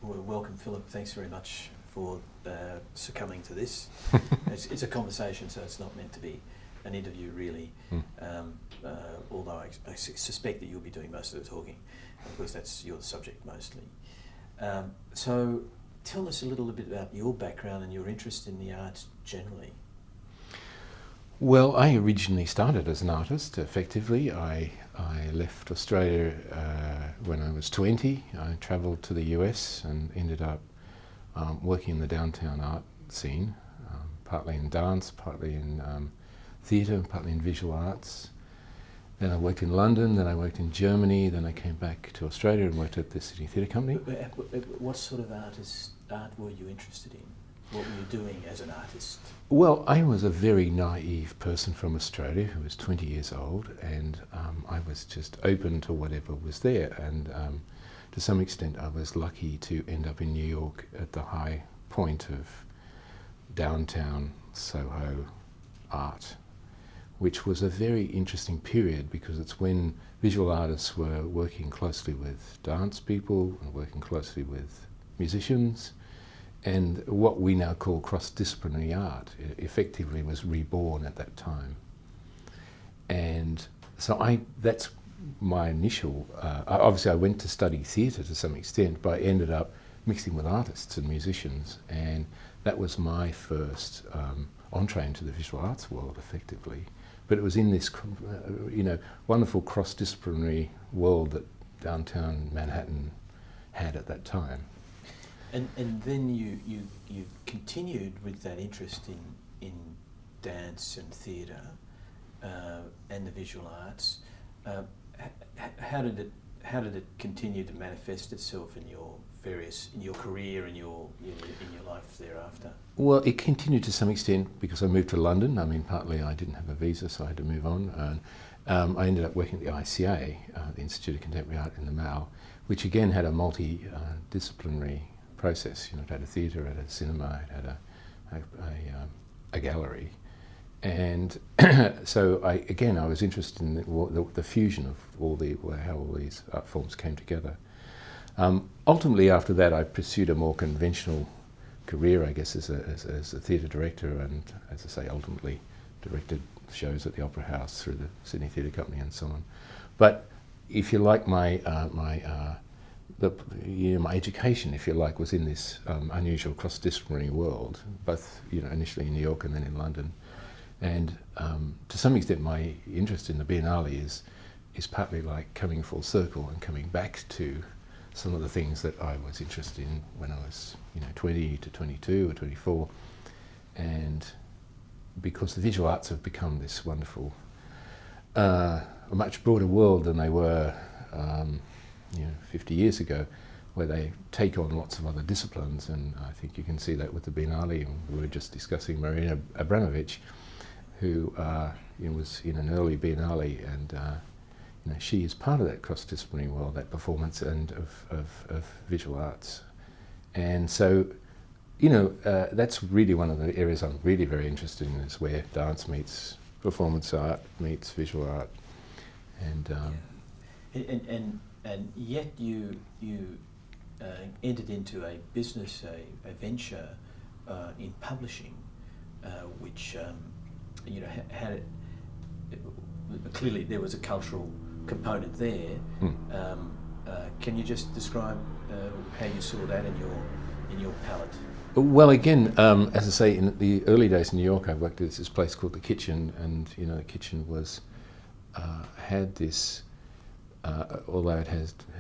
Well, welcome, Philip. Thanks very much for succumbing to this. It's a conversation, so it's not meant to be an interview, really. Although I suspect that you'll be doing most of the talking, because that's your subject mostly. So tell us a little bit about your background and your interest in the arts generally. Well, I originally started as an artist, effectively. I left Australia when I was 20. I travelled to the US and ended up working in the downtown art scene, partly in dance, partly in theatre, partly in visual arts. Then I worked in London, then I worked in Germany, then I came back to Australia and worked at the Sydney Theatre Company. What sort of art were you interested in? What were you doing as an artist? Well, I was a very naive person from Australia who was 20 years old, and I was just open to whatever was there. And to some extent I was lucky to end up in New York at the high point of downtown Soho art, which was a very interesting period because it's when visual artists were working closely with dance people and working closely with musicians. And what we now call cross-disciplinary art effectively was reborn at that time. And so that's my initial, obviously I went to study theatre to some extent, but I ended up mixing with artists and musicians, and that was my first entree into the visual arts world effectively. But it was in this wonderful cross-disciplinary world that downtown Manhattan had at that time. And then you continued with that interest in dance and theatre and the visual arts. How did it continue to manifest itself in your career and in your life thereafter? Well, it continued to some extent because I moved to London. I mean, partly I didn't have a visa, so I had to move on. And I ended up working at the ICA, the Institute of Contemporary Art in the Mall, which again had a multidisciplinary process. It had a theatre, it had a cinema, it had a gallery, and so I was interested in the fusion of how all these art forms came together. Ultimately, after that, I pursued a more conventional career, I guess, as a theatre director, and as I say, ultimately directed shows at the Opera House through the Sydney Theatre Company and so on. But if you like, my education, if you like, was in this unusual cross-disciplinary world, both initially in New York and then in London. And to some extent my interest in the Biennale is partly like coming full circle and coming back to some of the things that I was interested in when I was 20 to 22 or 24. And because the visual arts have become this wonderful, a much broader world than they were 50 years ago, where they take on lots of other disciplines, and I think you can see that with the Biennale. And we were just discussing Marina Abramovich, who was in an early Biennale, and she is part of that cross-disciplinary world, that performance and of visual arts. And so, that's really one of the areas I'm really very interested in, is where dance meets performance art meets visual art, and yet you entered into a business, a venture in publishing, which had clearly there was a cultural component there. Can you just describe how you saw that in your palette? Well, again, as I say, in the early days in New York, I worked at this place called the Kitchen, and the Kitchen was had this. Although it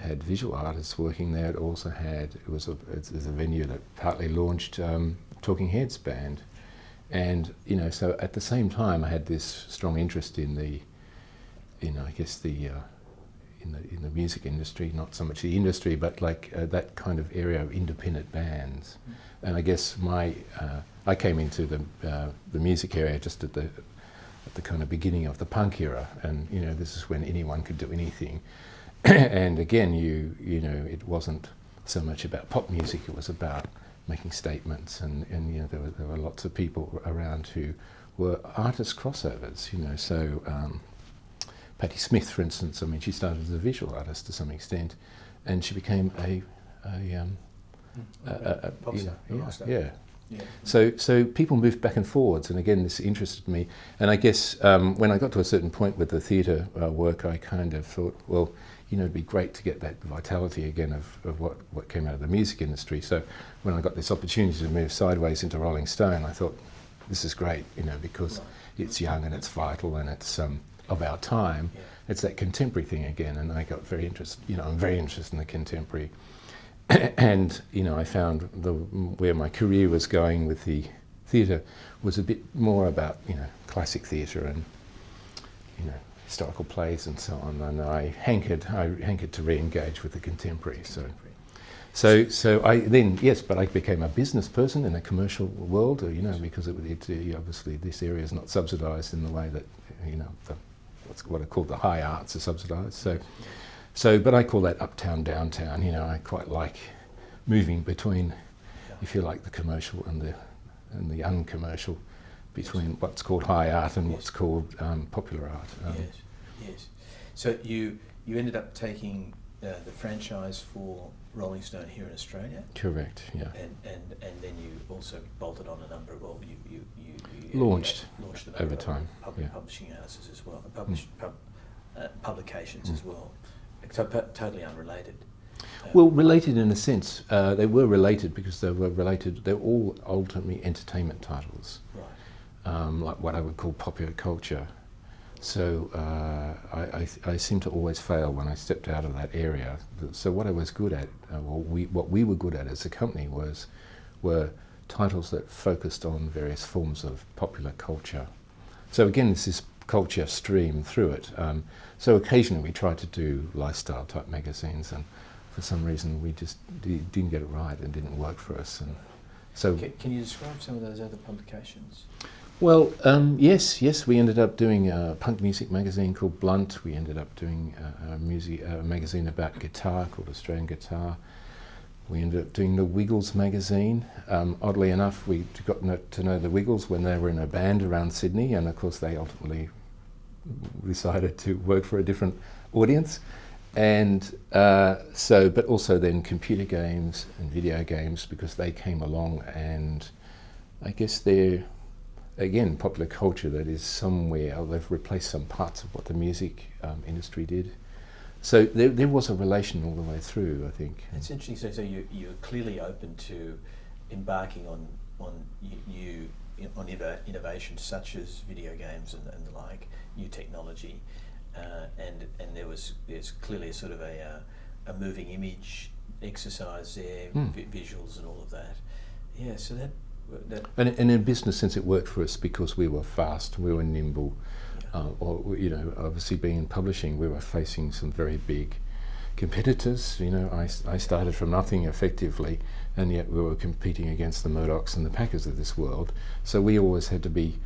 had visual artists working there, it was a venue that partly launched Talking Heads band, and so at the same time I had this strong interest in the music industry, not so much the industry, but like that kind of area of independent bands. And I guess I came into the music area just at the kind of beginning of the punk era, and this is when anyone could do anything. And again, it wasn't so much about pop music; it was about making statements, and there were lots of people around who were artist crossovers. So Patti Smith, for instance, she started as a visual artist to some extent, and she became a Pop star, rock star. Yeah. Yeah. So people moved back and forwards, and again, this interested me. And I guess when I got to a certain point with the theatre work, I kind of thought, well, it'd be great to get that vitality again of what came out of the music industry. So when I got this opportunity to move sideways into Rolling Stone, I thought, this is great, because it's young and it's vital and it's of our time. Yeah. It's that contemporary thing again, and I got very interested. I'm very interested in the contemporary. And I found where my career was going with the theatre was a bit more about classic theatre and historical plays and so on. And I hankered to re-engage with the contemporary. So I then but I became a business person in a commercial world. Because obviously this area is not subsidised in the way that what are called the high arts are subsidised. But I call that uptown, downtown. I quite like moving between, if you like, the commercial and the uncommercial, between what's called high art and what's called popular art. Yes. So you ended up taking the franchise for Rolling Stone here in Australia. Correct. Yeah. And then you also bolted on a number of you launched a over number time. of publishing houses as well, publications as well. So totally unrelated. Well, related in a sense. They were related because they were related. They're all ultimately entertainment titles, right? Like what I would call popular culture. So I seem to always fail when I stepped out of that area. So what I was good at, what we were good at as a company were titles that focused on various forms of popular culture. So again, there's this culture stream through it. So occasionally we tried to do lifestyle type magazines, and for some reason we just didn't get it right and didn't work for us. And so, can you describe some of those other publications? Well, yes, we ended up doing a punk music magazine called Blunt. We ended up doing a magazine about guitar called Australian Guitar. We ended up doing the Wiggles magazine. Oddly enough, we got to know the Wiggles when they were in a band around Sydney, and of course they ultimately decided to work for a different audience. And but also then computer games and video games, because they came along, and I guess they're, again, popular culture that is somewhere, they've replaced some parts of what the music industry did. So there was a relation all the way through, I think. It's interesting. So you're clearly open to embarking on innovations such as video games and the like, new technology, and there's clearly sort of a moving image exercise there, visuals and all of that. Yeah. So that. And in a business sense, it worked for us because we were fast, we were nimble. Obviously being in publishing, we were facing some very big competitors. I started from nothing effectively, and yet we were competing against the Murdochs and the Packers of this world. So we always had to be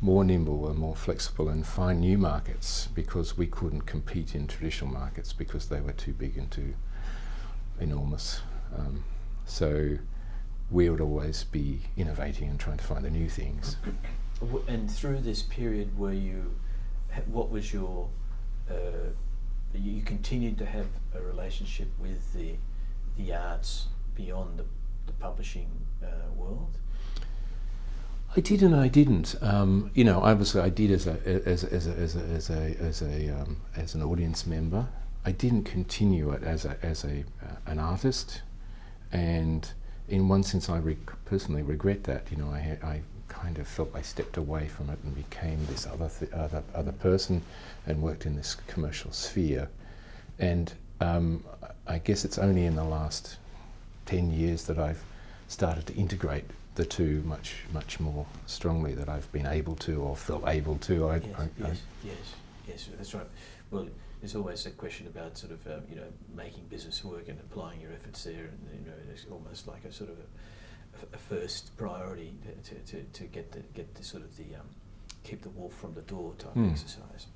more nimble and more flexible and find new markets, because we couldn't compete in traditional markets because they were too big and too enormous. So we would always be innovating and trying to find the new things. And through this period, what was your, you continued to have a relationship with the arts beyond the publishing world? I did and I didn't. Obviously I did as an audience member. I didn't continue it as an artist, and in one sense, I personally regret that. I kind of felt I stepped away from it and became this other person, and worked in this commercial sphere. And I guess it's only in the last 10 years that I've started to integrate the two much more strongly, that I've been able to, or felt able to. Yes, that's right. Well, there's always a question about sort of making business work and applying your efforts there, and it's almost like a sort of a first priority to get the sort of the keep the wolf from the door type exercise.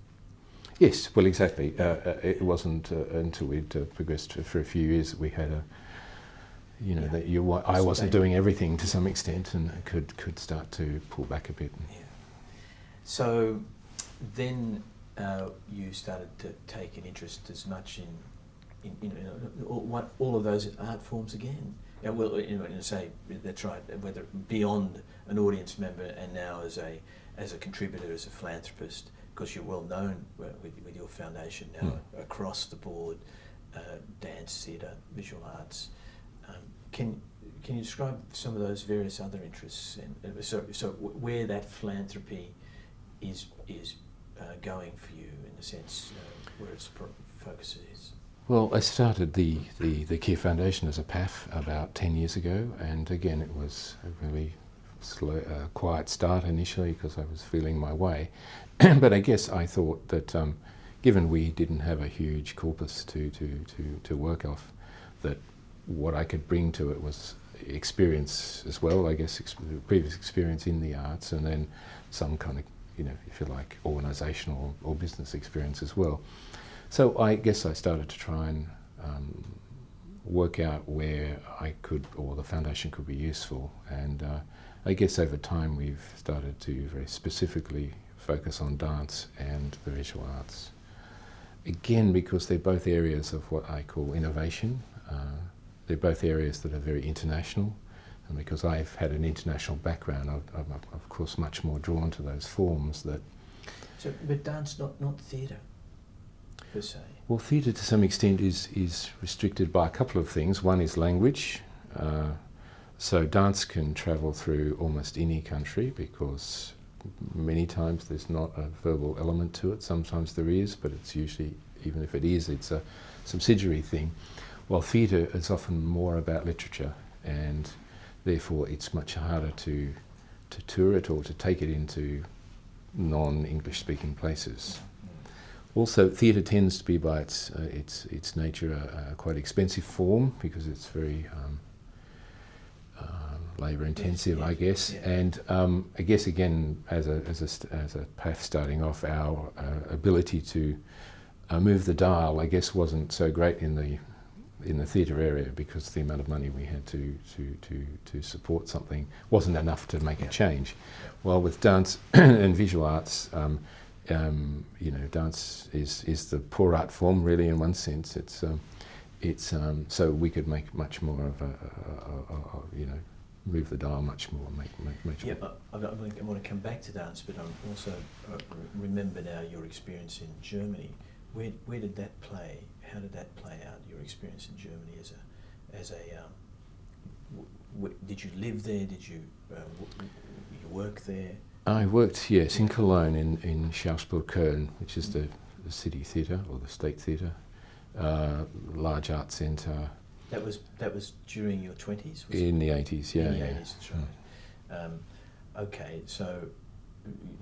Yes, well, exactly. It wasn't until we'd progressed for a few years that we had I wasn't doing everything to some extent, and could start to pull back a bit. Yeah. So then you started to take an interest as much in all of those art forms again. Yeah, well, say that's right. Whether beyond an audience member and now as a contributor, as a philanthropist, because you're well known with your foundation now across the board, dance, theatre, visual arts. Can you describe some of those various other interests, and so where that philanthropy is going for you, in the sense where its focus is? Well, I started the Keir Foundation as a PAF about 10 years ago, and again it was a really slow, quiet start initially because I was feeling my way. But I guess I thought that given we didn't have a huge corpus to work off, that what I could bring to it was experience as well, I guess, previous experience in the arts, and then some kind of, if you like, organisational or business experience as well. So I guess I started to try and work out where I could, or the foundation could be useful, and I guess over time we've started to very specifically focus on dance and the visual arts. Again, because they're both areas of what I call innovation. They're both areas that are very international, and because I've had an international background, I'm of course much more drawn to those forms that... So, but dance, not theatre, per se? Well, theatre to some extent is restricted by a couple of things. One is language. So dance can travel through almost any country because many times there's not a verbal element to it. Sometimes there is, but it's usually, even if it is, it's a subsidiary thing. While theatre is often more about literature, and therefore it's much harder to tour it or to take it into non-English speaking places. Also, theatre tends to be by its nature a quite expensive form because it's very labour intensive, Yes, I guess. yeah. And I guess again, as a path starting off, our ability to move the dial, I guess, wasn't so great in the theatre area because the amount of money we had to support something wasn't enough to make a change. While with dance and visual arts, dance is the poor art form, really, in one sense. It's so we could make much more of a move the dial much more, make Yeah, more. I want to come back to dance, but I'm also remember now your experience in Germany. Where did that play? How did that play out? Your experience in Germany did you live there? Did you work there? I worked, yes, in Cologne, in Schauspiel-Köln, which is the city theatre or the state theatre, large art centre. That was during your 20s? In the 80s, yeah. In the 80s, that's right. Okay, so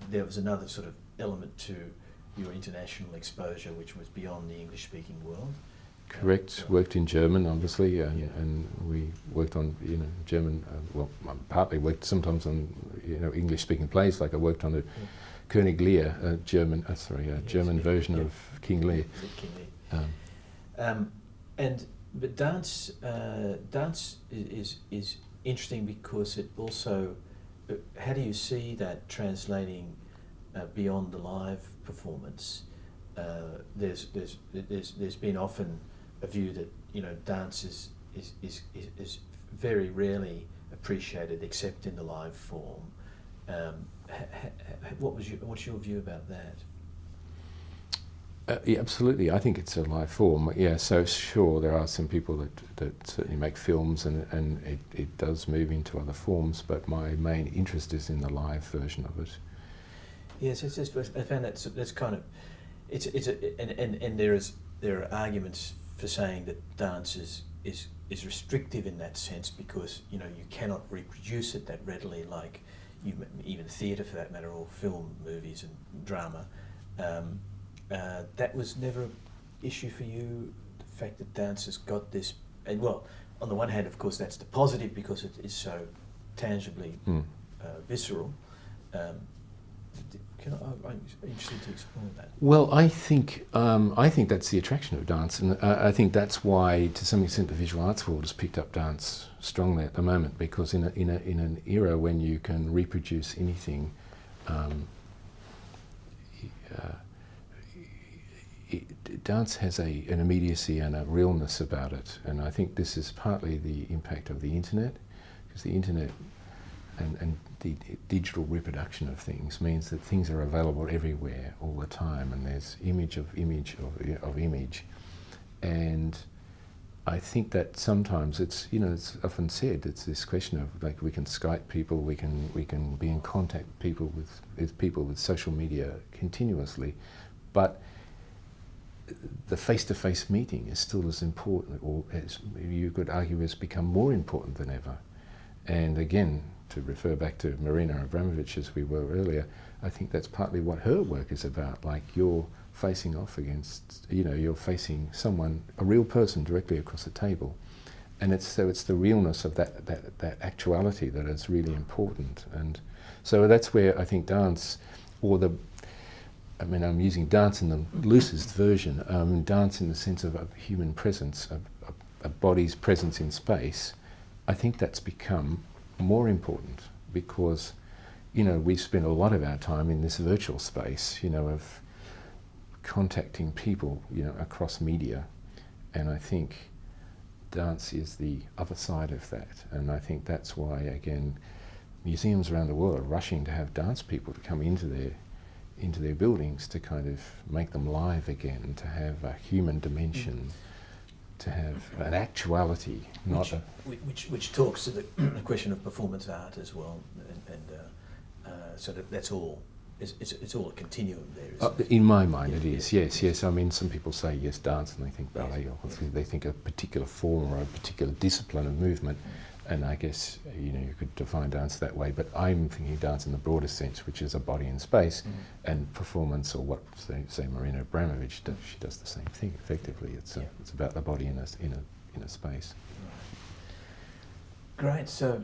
there was another sort of element to your international exposure, which was beyond the English-speaking world. Correct. Worked in German, obviously, and we worked on German. Well, partly worked sometimes on English-speaking plays. Like I worked on the König Lear, German version of King Lear. King Lear. But dance is interesting because it also. How do you see that translating beyond the live performance? There's been often a view that dance is very rarely appreciated except in the live form. What's your view about that? Yeah, absolutely. I think it's a live form. Yeah, so sure, there are some people that certainly make films and it does move into other forms, but my main interest is in the live version of it. Yes, I found that's kind of and there are arguments for saying that dance is restrictive in that sense because you cannot reproduce it that readily like even theatre for that matter, or film, movies and drama. That was never an issue for you, the fact that dance has got this, and well, on the one hand, of course, that's the positive because it is so tangibly visceral. I'm interested to explore that. Well, I think that's the attraction of dance, and I think that's why, to some extent, the visual arts world has picked up dance strongly at the moment, because in an era when you can reproduce anything, dance has an immediacy and a realness about it, and I think this is partly the impact of the internet, because the internet and the digital reproduction of things means that things are available everywhere all the time, and there's image of image of image, and I think that sometimes it's often said it's this question of like we can Skype people, we can be in contact with people with social media continuously, but the face-to-face meeting is still as important, or as you could argue has become more important than ever. And again, to refer back to Marina Abramovich as we were earlier, I think that's partly what her work is about. Like you're facing off against, you're facing someone, a real person directly across the table. And it's the realness of that actuality that is really important. And so that's where I think dance, I'm using dance in the loosest version, dance in the sense of a human presence, a body's presence in space. I think that's become more important because, we spend a lot of our time in this virtual space, of contacting people, across media. And I think dance is the other side of that. And I think that's why, again, museums around the world are rushing to have dance people to come into their buildings to kind of make them live again, to have a human dimension, to have an actuality, which talks to the question of performance art as well, and so that's all. It's all a continuum there, isn't it? In my mind, it is. Yes. I mean, some people say yes, dance, and they think ballet, or they think a particular form or a particular discipline of movement. And I guess you could define dance that way, but I'm thinking dance in the broader sense, which is a body in space, and performance, or what say Marina Abramovich does. She does the same thing. Effectively, it's about the body in a space. Great. So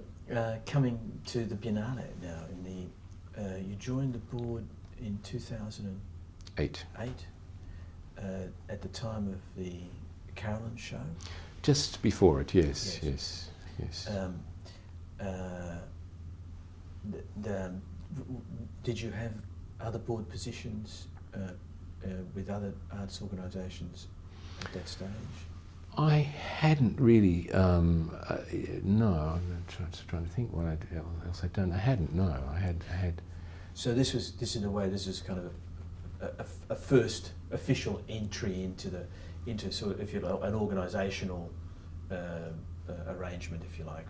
coming to the Biennale now, you joined the board in 2008. At the time of the Carolyn show. Just before it, yes. Did you have other board positions with other arts organisations at that stage? I hadn't really. No, I'm trying to think what else I'd done. I hadn't. No, I had. So this in a way, this is kind of a first official entry into sort of, if you like, an organisational arrangement, if you like,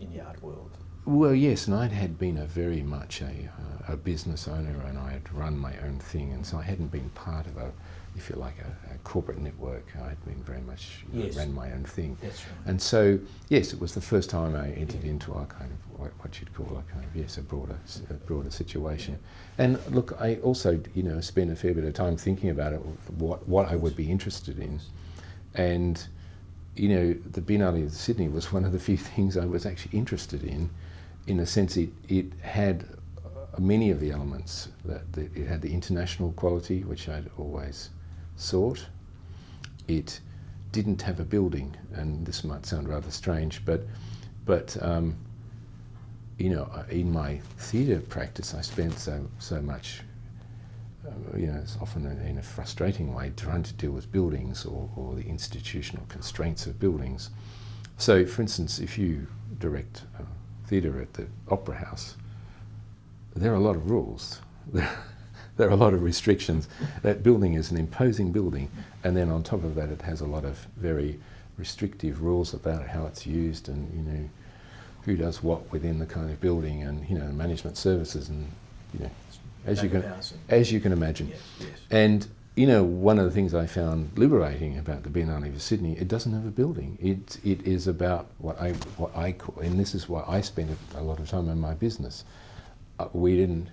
in the art world. Well, yes, and had been very much a business owner, and I had run my own thing, and so I hadn't been part of a corporate network. I had been very much ran my own thing. That's right. And so, yes, it was the first time I entered into a kind of what you'd call a kind of a broader situation. Yeah. And look, I also spent a fair bit of time thinking about it, what I would be interested in, and the Biennale of Sydney was one of the few things I was actually interested in the sense it had many of the elements. That it had the international quality, which I'd always sought. It didn't have a building, and this might sound rather strange, but in my theatre practice, I spent so much. It's often in a frustrating way trying to deal with buildings or the institutional constraints of buildings. So, for instance, if you direct theatre at the Opera House, there are a lot of rules. There are a lot of restrictions. That building is an imposing building, and then on top of that, it has a lot of very restrictive rules about how it's used, and who does what within the kind of building, and management services, and as you can imagine. Yes. And one of the things I found liberating about the Biennale of Sydney, it doesn't have a building. It is about what I call, and this is why I spent a lot of time in my business. We didn't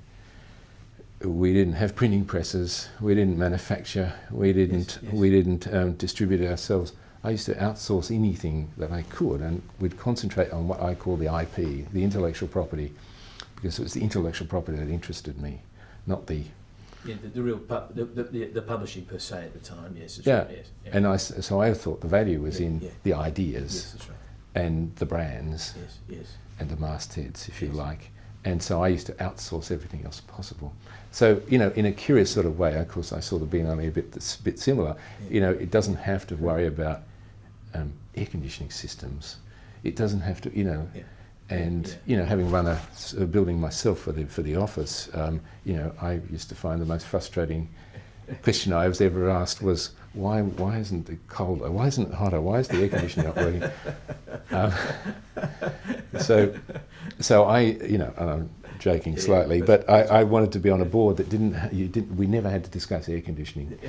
have printing presses. We didn't manufacture. We didn't distribute it ourselves. I used to outsource anything that I could, and we'd concentrate on what I call the IP, the intellectual property, because it was the intellectual property that interested me, not the the publishing per se at the time. Yes, that's yeah. Right, yes. Yeah. And so I thought the value was in the ideas, yes, that's right. and the brands, yes, and the mastheads, if you like. And so I used to outsource everything else possible. So, you know, in a curious sort of way, of course, I saw the Biennale a bit similar. Yeah. You know, it doesn't have to worry about air conditioning systems. It doesn't have to, you know, Yeah. and Yeah. you know, having run a building myself for the office, you know, I used to find the most frustrating question I was ever asked was, why isn't it colder? Why isn't it hotter? Why is the air conditioning not working? So I, you know, and I'm joking slightly, but I wanted to be on a board that we never had to discuss air conditioning.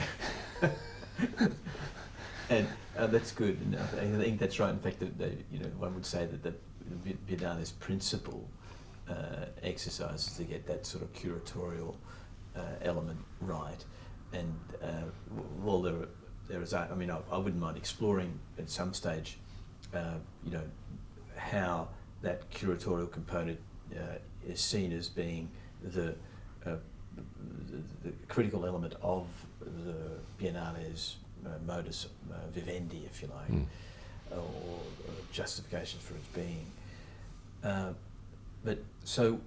And that's good. And I think that's right. In fact, you know, one would say that the Biennale's principal exercise is to get that sort of curatorial element right. And while there is, I mean, I wouldn't mind exploring at some stage, you know, how that curatorial component is seen as being the critical element of the Biennale's modus vivendi, if you like, or justification for its being. But so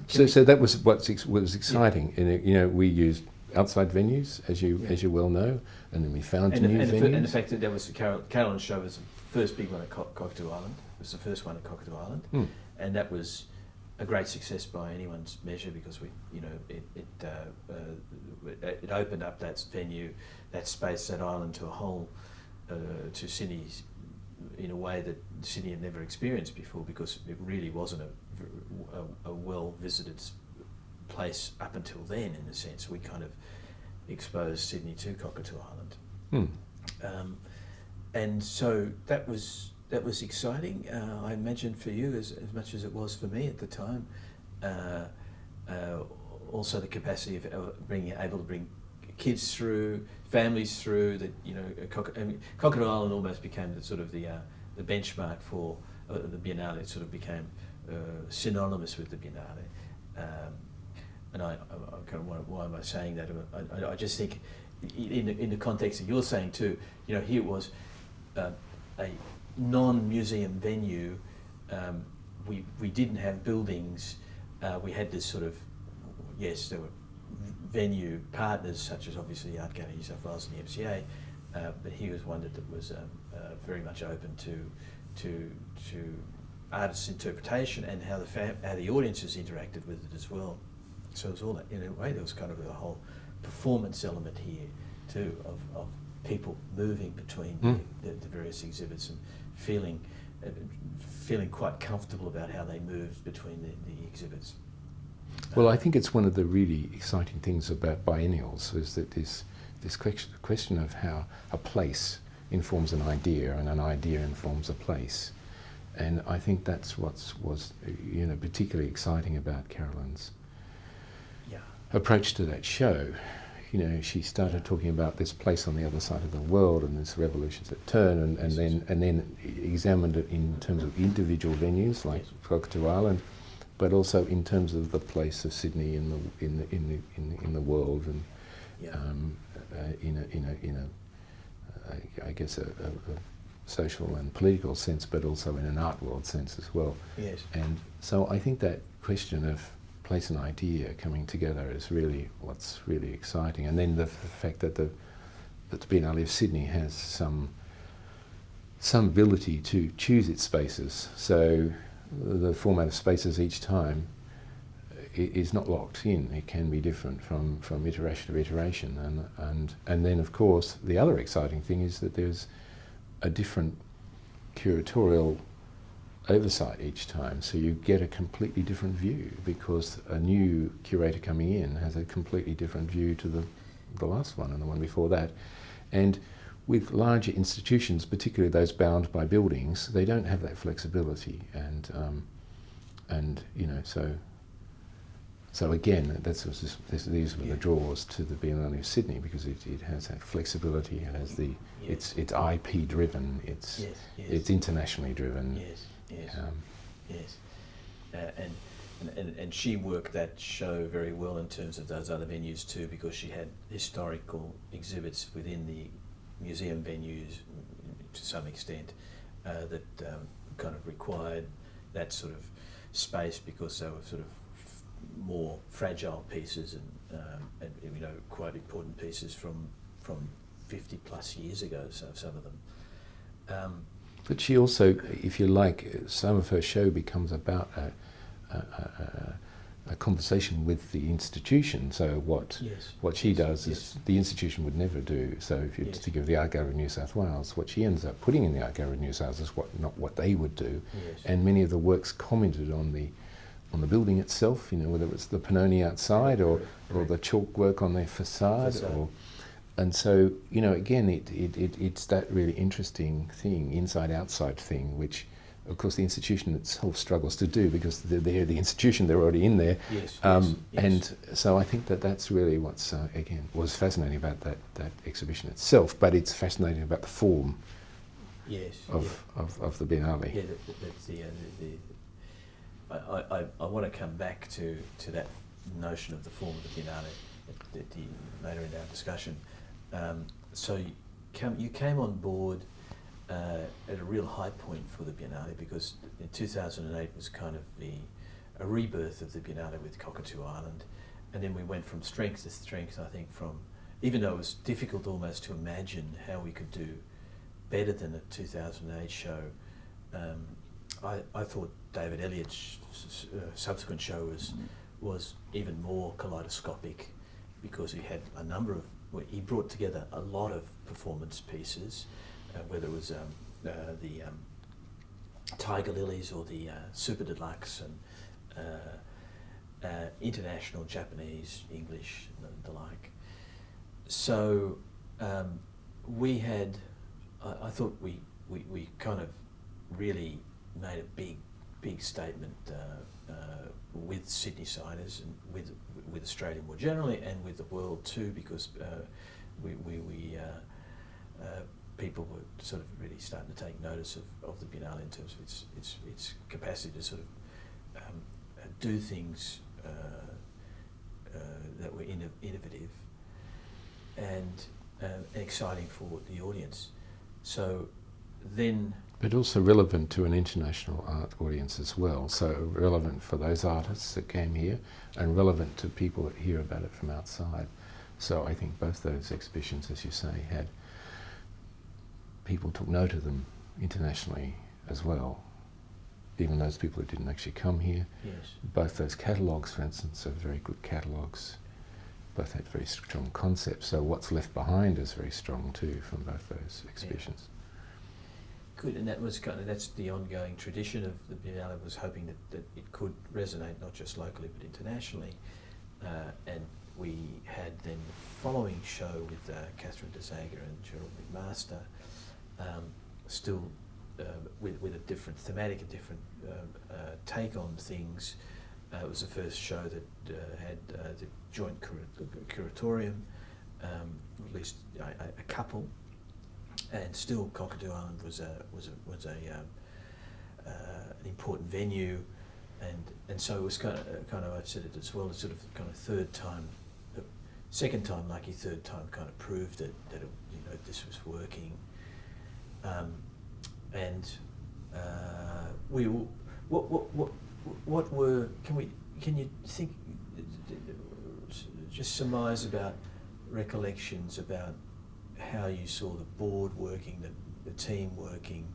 that was what was exciting. Yeah. You know, we used outside venues, as you well know, and then we found new venues. And the fact that there was Caroline's show was the first big one at Cockatoo Island. It was the first one at Cockatoo Island, and that was a great success by anyone's measure, because we, you know, it opened up that venue, that space, that island to a whole, to Sydney, in a way that Sydney had never experienced before, because it really wasn't a well visited place up until then. In a sense, we kind of exposed Sydney to Cockatoo Island, and so that was exciting. I imagine for you as much as it was for me at the time. Also, the capacity of being able to bring kids through, families through. That, you know, Cockatoo Island almost became the sort of the benchmark for the Biennale. It sort of became synonymous with the Biennale. And I kind of, why am I saying that? I just think in the context that you're saying too, you know, here was a non-museum venue. We didn't have buildings. We had this sort of, yes, there were venue partners such as obviously Art Gallery New South Wales and the MCA, but he was one that was very much open to artists' interpretation and how the audiences interacted with it as well. So it was all that, in a way, there was kind of a whole performance element here too, of people moving between the various exhibits and feeling quite comfortable about how they moved between the exhibits. Well, I think it's one of the really exciting things about biennials is that this question of how a place informs an idea and an idea informs a place. And I think that's what was, you know, particularly exciting about Caroline's approach to that show. You know, she started talking about this place on the other side of the world and this revolutions that turn, and then examined it in terms of individual venues like Cockatoo Island, but also in terms of the place of Sydney in the world, and I guess a social and political sense, but also in an art world sense as well. Yes. And so I think that question of place and idea coming together is really what's really exciting. And then the fact that the Biennale of Sydney has some ability to choose its spaces. So the format of spaces each time is not locked in. It can be different from iteration to iteration. And then of course the other exciting thing is that there's a different curatorial oversight each time, so you get a completely different view, because a new curator coming in has a completely different view to the last one and the one before that. And with larger institutions, particularly those bound by buildings, they don't have that flexibility, and you know, so again, these were the draws to the Biennale of Sydney, because it has that flexibility. It has it's IP driven. It's internationally driven. And she worked that show very well in terms of those other venues too, because she had historical exhibits within the museum venues to some extent that kind of required that sort of space, because they were sort of more fragile pieces and you know, quite important pieces from 50 plus years ago. So some of them. But she also, if you like, some of her show becomes about a conversation with the institution. So what she does is the institution would never do. So if you think of the Art Gallery of New South Wales, what she ends up putting in the Art Gallery of New South Wales is not what they would do. And many of the works commented on the building itself, you know, whether it's the Panoni outside or the chalk work on their facade. And so, you know, again, it's that really interesting thing, inside-outside thing, which, of course, the institution itself struggles to do because they're the institution, they're already in there. And so I think that's really what's, again, was fascinating about that exhibition itself, but it's fascinating about the form of the Biennale. Yeah, that's I want to come back to that notion of the form of the Biennale later in our discussion. So you came on board at a real high point for the Biennale because in 2008 was kind of a rebirth of the Biennale with Cockatoo Island, and then we went from strength to strength. I think even though it was difficult almost to imagine how we could do better than the 2008 show, I thought David Elliott's subsequent show was even more kaleidoscopic because he had a number of. He brought together a lot of performance pieces, whether it was the Tiger Lilies or the Super Deluxe and international Japanese, English, and the like. So we had, I thought we kind of really made a big statement with Sydney-siders and with Australia more generally and with the world too, because people were sort of really starting to take notice of the Biennale in terms of its capacity to sort of do things that were innovative and exciting for the audience. So then. But also relevant to an international art audience as well. So relevant for those artists that came here and relevant to people that hear about it from outside. So I think both those exhibitions, as you say, had people took note of them internationally as well. Even those people who didn't actually come here. Both those catalogues, for instance, are very good catalogues. Both had very strong concepts. So what's left behind is very strong too from both those exhibitions. Good, and that's the ongoing tradition of the Biennale. Was hoping that it could resonate not just locally but internationally, and we had then the following show with Catherine de Zager and Gerald McMaster, still with a different thematic, a different take on things. It was the first show that had the joint curatorium, at least a couple. And still, Cockatoo Island was an important venue, and so it was kind of I said it as well. It's sort of kind of third time, second time lucky, third time kind of proved that this was working, and we what were can you think just surmise about recollections about how you saw the board working, the team working,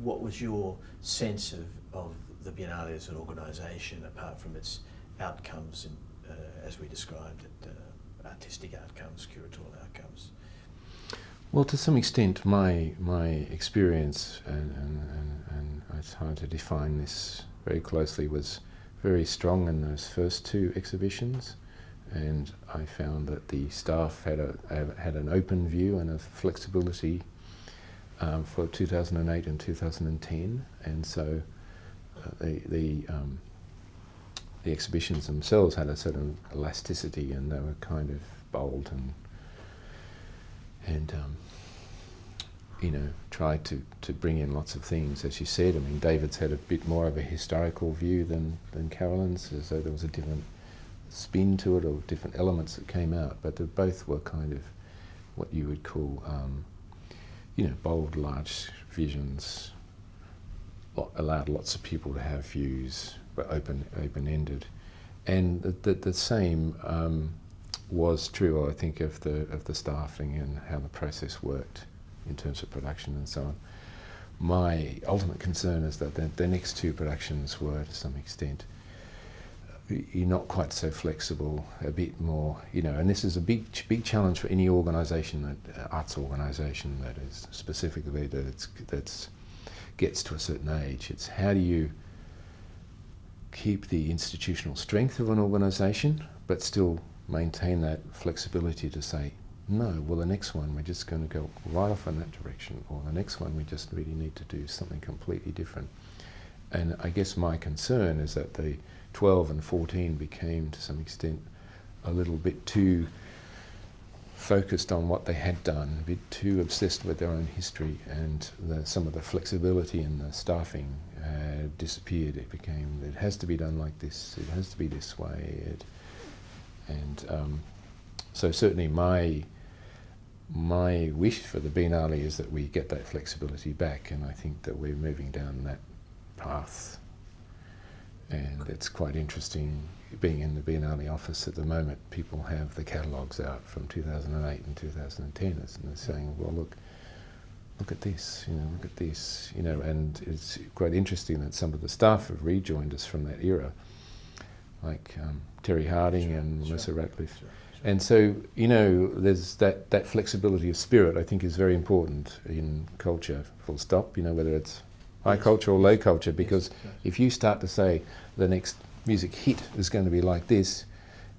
what was your sense of the Biennale as an organisation, apart from its outcomes, and, as we described it, artistic outcomes, curatorial outcomes? Well, to some extent, my experience, and it's hard to define this very closely, was very strong in those first two exhibitions. And I found that the staff had an open view and a flexibility for 2008 and 2010, and so the exhibitions themselves had a certain elasticity, and they were kind of bold and tried to bring in lots of things, as you said. I mean, David's had a bit more of a historical view than Carolyn's, as though there was a different spin to it, or different elements that came out, but they both were kind of what you would call, bold, large visions, allowed lots of people to have views, but open-ended. And the same was true, I think, of the staffing and how the process worked in terms of production and so on. My ultimate concern is that the next two productions were, to some extent, you're not quite so flexible, a bit more, and this is a big challenge for any organisation, arts organisation that is specifically that gets to a certain age. It's how do you keep the institutional strength of an organisation, but still maintain that flexibility to say, no, well, the next one we're just going to go right off in that direction, or the next one we just really need to do something completely different. And I guess my concern is that the 12 and 14 became, to some extent, a little bit too focused on what they had done, a bit too obsessed with their own history, and some of the flexibility in the staffing disappeared. It became, it has to be done like this, it has to be this way. So certainly my wish for the Biennale is that we get that flexibility back, and I think that we're moving down that path. And it's quite interesting being in the Biennale office at the moment. People have the catalogues out from 2008 and 2010, and they're saying, well, look at this, look at this, and it's quite interesting that some of the staff have rejoined us from that era, like Terry Harding and Melissa Ratcliffe. And so, there's that flexibility of spirit, I think, is very important in culture, full stop, whether it's high culture or low culture, because if you start to say the next music hit is going to be like this,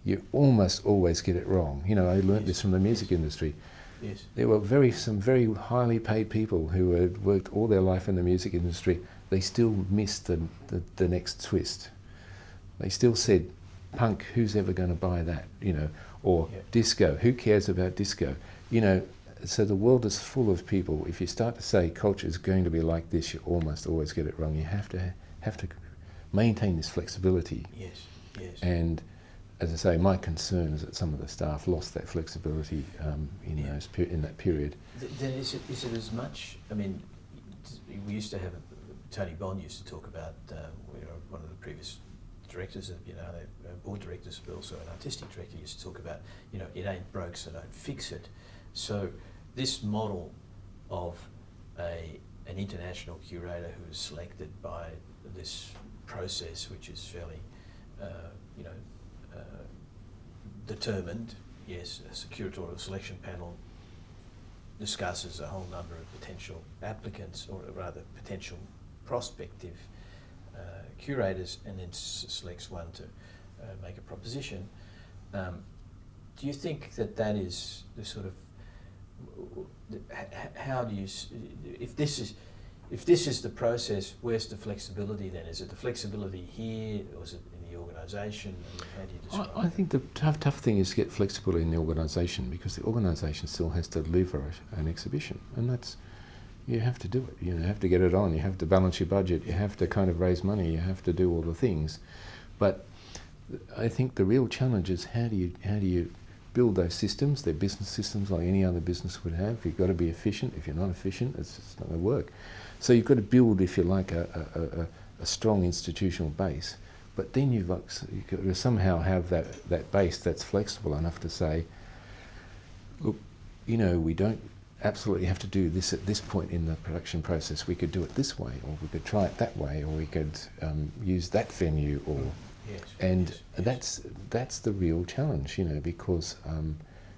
you almost always get it wrong. I learnt this from the music industry. Yes. There were some very highly paid people who had worked all their life in the music industry. They still missed the next twist. They still said, punk, who's ever going to buy that? Or disco, who cares about disco? So the world is full of people. If you start to say culture is going to be like this, you almost always get it wrong. You have to maintain this flexibility. Yes. And as I say, my concern is that some of the staff lost that flexibility in that period. Then is it as much? I mean, we used to have Tony Bond used to talk about one of the previous directors of board directors, but also an artistic director, used to talk about it ain't broke, so don't fix it. So this model of an international curator who is selected by this process, which is fairly determined, yes, a curatorial selection panel discusses a whole number of potential applicants, or rather potential prospective curators, and then selects one to make a proposition. Do you think that is the sort of, how do you, if this is the process, where's the flexibility then? Is it the flexibility here, or is it in the organisation? How do you describe I think the tough thing is to get flexibility in the organisation, because the organisation still has to deliver an exhibition, and that's, you have to do it. You have to get it on. You have to balance your budget. You have to kind of raise money. You have to do all the things. But I think the real challenge is how do you build those systems? They're business systems like any other business would have. You've got to be efficient. If you're not efficient, it's just not going to work. So you've got to build, if you like, a strong institutional base. But then you've got to somehow have that base that's flexible enough to say, look, we don't absolutely have to do this at this point in the production process. We could do it this way, or we could try it that way, or we could use that venue, or that's the real challenge, because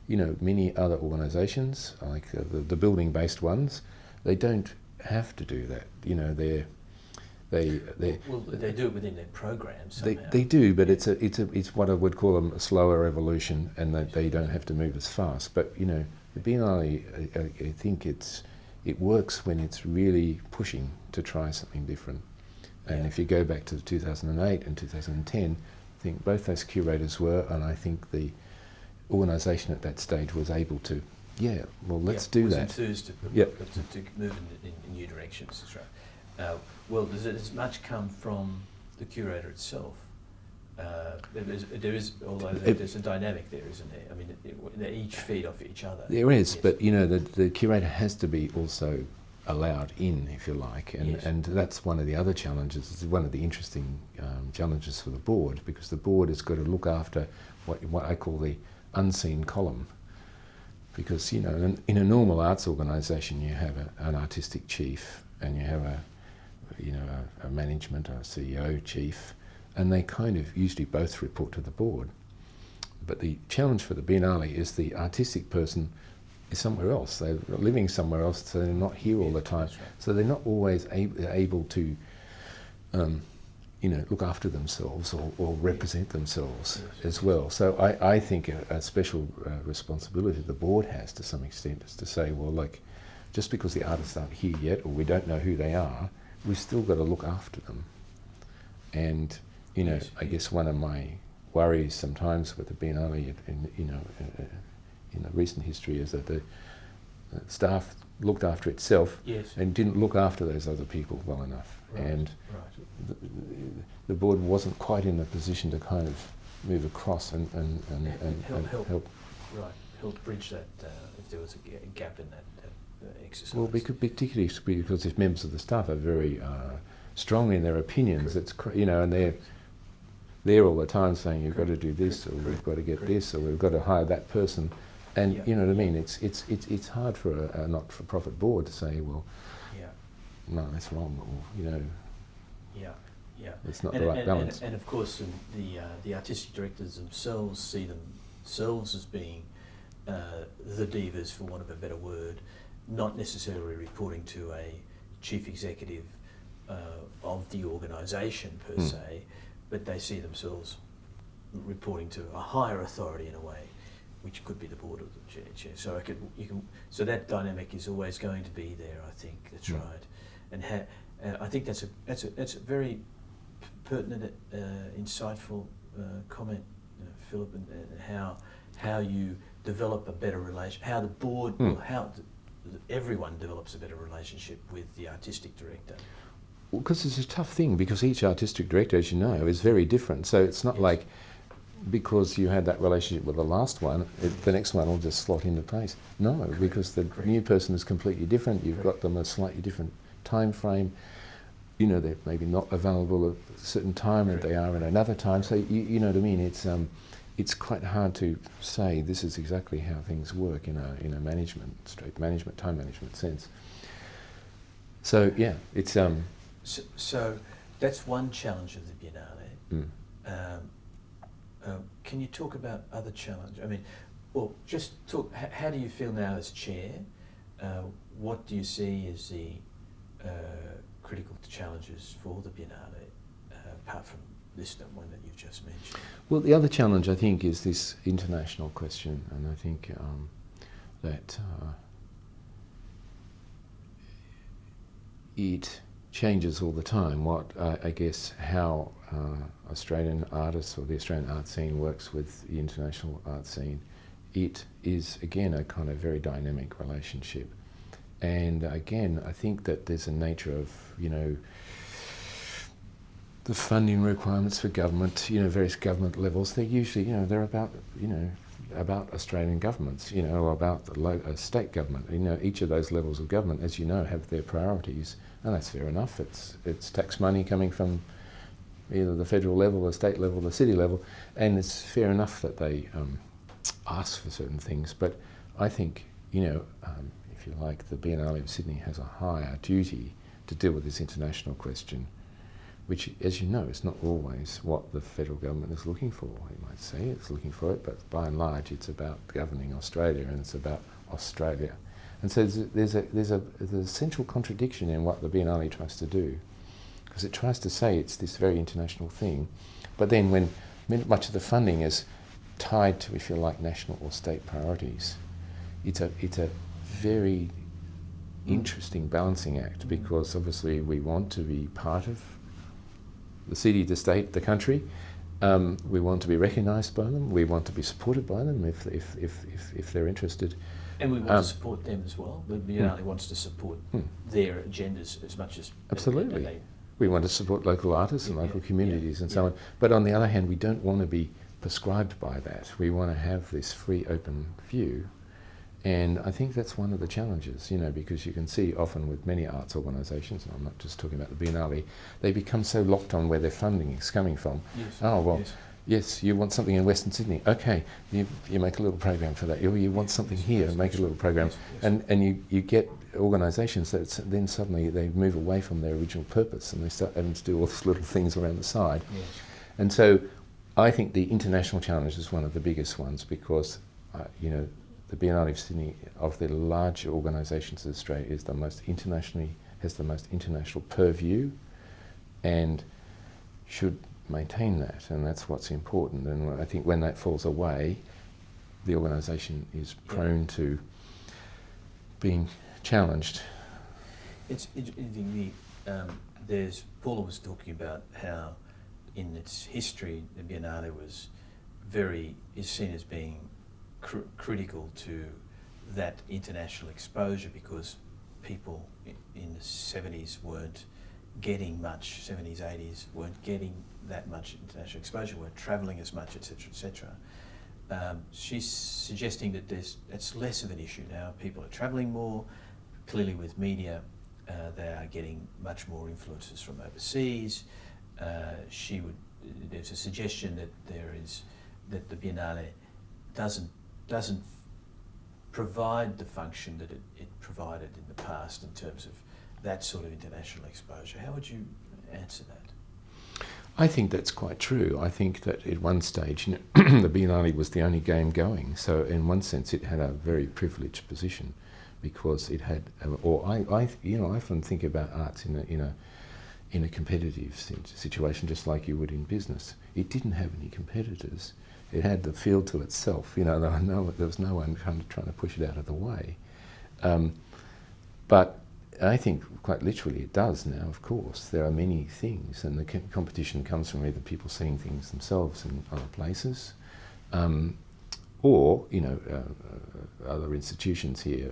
many other organisations, like the building-based ones, they don't have to do that. They do it within their programs. They do, but it's what I would call a slower evolution, and that they don't have to move as fast. But the Biennale, I think it works when it's really pushing to try something different. And if you go back to 2008 and 2010, I think both those curators were, and I think the organisation at that stage was able to, let's do that. Enthused to move in new directions. That's right. Well, does it as much come from the curator itself? There is, although there's a dynamic there, isn't there? I mean, they each feed off each other. There is, but the curator has to be also allowed in, if you like, and that's one of the other challenges. It's one of the interesting challenges for the board, because the board has got to look after what I call the unseen column. Because, you know, in a normal arts organisation, you have an artistic chief, and you have a management, a CEO chief, and they kind of usually both report to the board. But the challenge for the Biennale is the artistic person is somewhere else. They're living somewhere else, so they're not here all the time. Right. So they're not always able to, look after themselves or represent themselves as well. So I think a special responsibility the board has to some extent is to say, well, like, just because the artists aren't here yet, or we don't know who they are, we've still got to look after them. And, you know, I guess one of my worries sometimes with the Biennale in recent history is that the staff looked after itself and didn't look after those other people well enough. Right. And the board wasn't quite in a position to kind of move across and help bridge that if there was a gap in that exercise. Well, particularly because if members of the staff are very strong in their opinions, it's and they're there all the time saying you've got to do this, or we've got to get this, or we've got to hire that person, and you know what I mean. It's hard for a not-for-profit board to say, well, no, that's wrong, or it's not the right balance. And of course, the artistic directors themselves see themselves as being the divas, for want of a better word, not necessarily reporting to a chief executive of the organisation per se, but they see themselves reporting to a higher authority in a way, which could be the board or the chair. So so that dynamic is always going to be there. I think that's right, and I think that's a very pertinent, insightful comment, Philip, and how you develop a better relation, how the board, how everyone develops a better relationship with the artistic director. Well, because it's a tough thing, because each artistic director, as you know, is very different. So it's not like because you had that relationship with the last one, the next one will just slot into place. No, because the new person is completely different. You've got them a slightly different time frame. You know, they're maybe not available at a certain time, and they are at another time. So you know what I mean. It's quite hard to say this is exactly how things work in a straight management, time management sense. So yeah, it's So that's one challenge of the Biennale. Can you talk about other challenges? I mean, well, just talk. How do you feel now as chair? What do you see as the critical challenges for the Biennale, apart from this one that you've just mentioned? Well, the other challenge, I think, is this international question, and I think that it changes all the time. I guess how Australian artists or the Australian art scene works with the international art scene, it is again a kind of very dynamic relationship. And again, I think that there's a nature of, the funding requirements for government, various government levels. They're usually, they're about Australian governments, or about the state government. Each of those levels of government, as you know, have their priorities, and that's fair enough. It's tax money coming from either the federal level, the state level, the city level, and it's fair enough that they ask for certain things. But I think, if you like, the Biennale of Sydney has a higher duty to deal with this international question, which, as you know, is not always what the federal government is looking for. You might say it's looking for it, but by and large it's about governing Australia, and it's about Australia. And so there's a central contradiction in what the Biennale tries to do, because it tries to say it's this very international thing, but then when much of the funding is tied to, if you like, national or state priorities, it's a very interesting balancing act, because obviously we want to be part of the city, the state, the country. We want to be recognised by them. We want to be supported by them if they're interested. And we want to support them as well. The Biennale wants to support their agendas as much as absolutely. We want to support local artists and local communities and so on. But on the other hand, we don't want to be prescribed by that. We want to have this free, open view. And I think that's one of the challenges, because you can see often with many arts organisations, and I'm not just talking about the Biennale, they become so locked on where their funding is coming from. Yes. Oh, well, yes, you want something in Western Sydney. Okay, you make a little program for that. You want something here, make a little program. And you get organisations that then suddenly they move away from their original purpose and they start having to do all these little things around the side. Yes. And so I think the international challenge is one of the biggest ones because, the Biennale of Sydney, of the large organisations in Australia, has the most international purview and should maintain that, and that's what's important. And I think when that falls away, the organisation is prone to being challenged. It's interesting. Paula was talking about how in its history the Biennale is seen as being critical to that international exposure because people in the 70s weren't getting much, 70s, 80s weren't getting that much international exposure, weren't travelling as much, etc., etc. She's suggesting that it's less of an issue now. People are travelling more. Clearly with media, they are getting much more influences from overseas. There's a suggestion that the Biennale doesn't provide the function that it provided in the past in terms of that sort of international exposure. How would you answer that? I think that's quite true. I think that at one stage, the Biennale was the only game going. So in one sense, it had a very privileged position because it had. I often think about arts in a competitive situation, just like you would in business. It didn't have any competitors. It had the field to itself. There was no one trying to push it out of the way. But I think quite literally it does now, of course. There are many things, and the competition comes from either people seeing things themselves in other places, or other institutions here